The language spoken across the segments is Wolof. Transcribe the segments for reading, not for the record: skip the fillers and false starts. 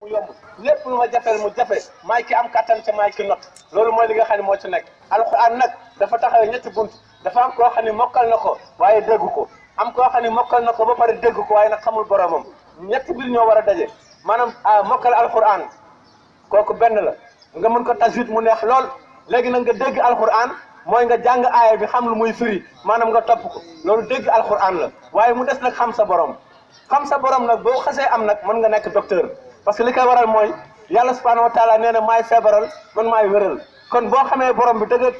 mu yomb lépp lu ma jafeel mu jafe maay ki am kattan ca maay ki not loolu mooy li nga xam ne moo ci nekk. alxuraan nag dafa taxawee ñetti bunt dafa am koo xam ne mokkal na ko waaye dégg ko am koo xam ne mokkal na ko ba pare dégg ko waaye nag xamul boromam ñetti mbir ñoo war a daje maanaam mokkal alxuraan kooku benn la nga mën ko tajwid mu neex lool léegi nag nga dégg alxuraan mooy nga jàng aaya bi xam lu muy firi maanaam nga topp ko loolu dégg alxuraan la waaye mu des nag xam sa borom nag boo xasee am nag mën nga nekk docteur parce que li koy waral mooy yàlla subhanahu wa taala nee na maay feebaral man maay wéral kon boo xamee borom bi dëgg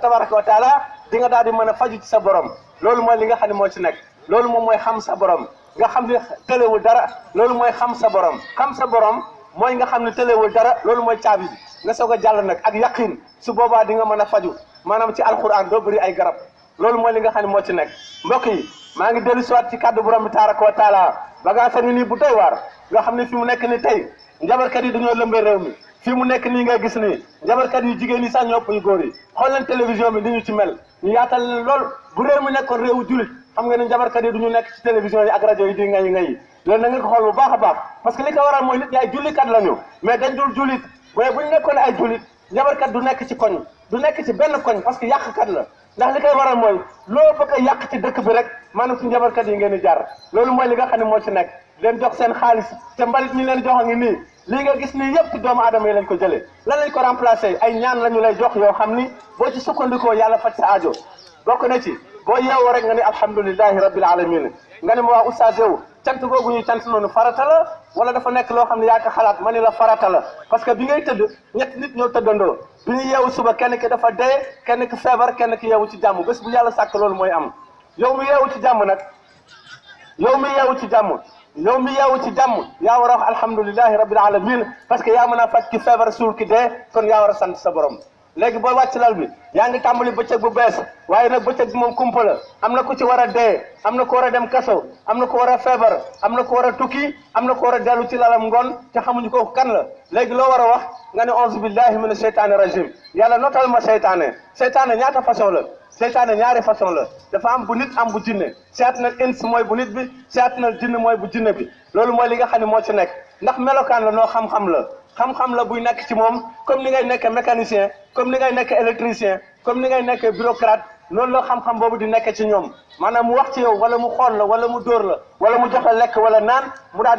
tabaraka wa taala di nga daal di mën a faju ci sa borom loolu mooy li nga xam ne moo ci nekk loolu moom mooy xam sa borom nga xam ne tëlewul dara loolu mooy xam sa borom mooy nga xam ne tëlewul dara loolu mooy caabi bi nga soog a jàll nag ak yaqin su boobaa di nga mën a faju maanaam ci alquran doo bëri ay garab loolu mooy li nga xam ne moo ci nekk mbokk yi maa ngi dellu siwaat ci kàddu borom bi tabaraka wa taala bagage ni nii bu doy waar nga xam ne fi mu nekk ni tey njabarkat yi dañoo lëmbee réew mi fii mu nekk nii ngay gis nii njabarkat yu jigéen yi sax ñoo ëpp yu góor yi xool leen télévision bi ni ñu ci mel ñu yaatal leen lool bu réew mi nekkoon réewu julit xam nga ne njabarkat yi duñu nekk ci télévision yi ak rajo yi di ngayi loolu na nga ko xool bu baax a baax parce que li ko waral mooy nit ñi ay jullikat lañu mais dañ dul jullit mais bu ñu nekkoon ay jullit njabarkat du nekk ci koñ du nekk ci benn koñ parce que yàqkat la ndax li koy waral mooy loo bëgg a yàq ci dëkk bi rek maanaam ci njabarkat yi ngeen di jaar loolu mooy li nga xam ne moo ci nekk leen jox seen xaalis te mbalit ñi leen jox a ngi nii lii nga gis nii yëpp ci doomu aadama yi lañ ko jëlee lan lañ ko remplacé ay ñaan la ñu lay jox yoo xam ni boo ci sukkandikoo yàlla faj sa aajo bokk na ci boo yeewoo rek nga ni alhamdulilahi rabbil alamin nga ne ma waa oustaz yow cant googu ñuy cant noonu farata la wala dafa nekk loo xam ne yaa ko xalaat ma ni la farata la parce que bi ngay tëdd ñetti nit ñoo tëddandoo bi ñu yeewu suba kenn ki dafa dee kenn ki feebar kenn ki yeewu ci jàmm bés bu yàlla sàkk loolu mooy am yow mi yeewu ci jàmm nag yow mi yeewu ci jàmm yaa war a wax alhamdulilahi rabbil alamin parce que yaa mën a faj ki feebar suul ki dee kon yaa war a sant sa borom léegi booy wàcc lal bi yaa ngi tàmbali bëccëg bu bees waaye nag bëccëg bi moom kumpa la am na ku ci war a dee am na ko war a dem kaso am na ko war a feebar am na ko war a tukki am na ko war a dellu ci lalam ngoon te xamuñu ko kan la léegi loo war a wax nga ne auzu billahi mina sheytaani rajim yàlla notal ma seytaane ñaata façon la seytaane ñaari façon la dafa am bu nit am bu jinne seytaanal ins mooy bu nit bi seytaanal jinne mooy bu jinne bi loolu mooy li nga xam ne moo ci nekk ndax melokaan la noo xam-xam la buy nekk ci moom comme ni ngay nekk mécanicien comme ni ngay nekk électricien comme ni ngay nekk bureaucrate noonu la xam-xam boobu di nekk ci ñoom maanaam mu wax ci yow wala mu xool la wala mu dóor la wala mu jox la lekk wala naan mu daal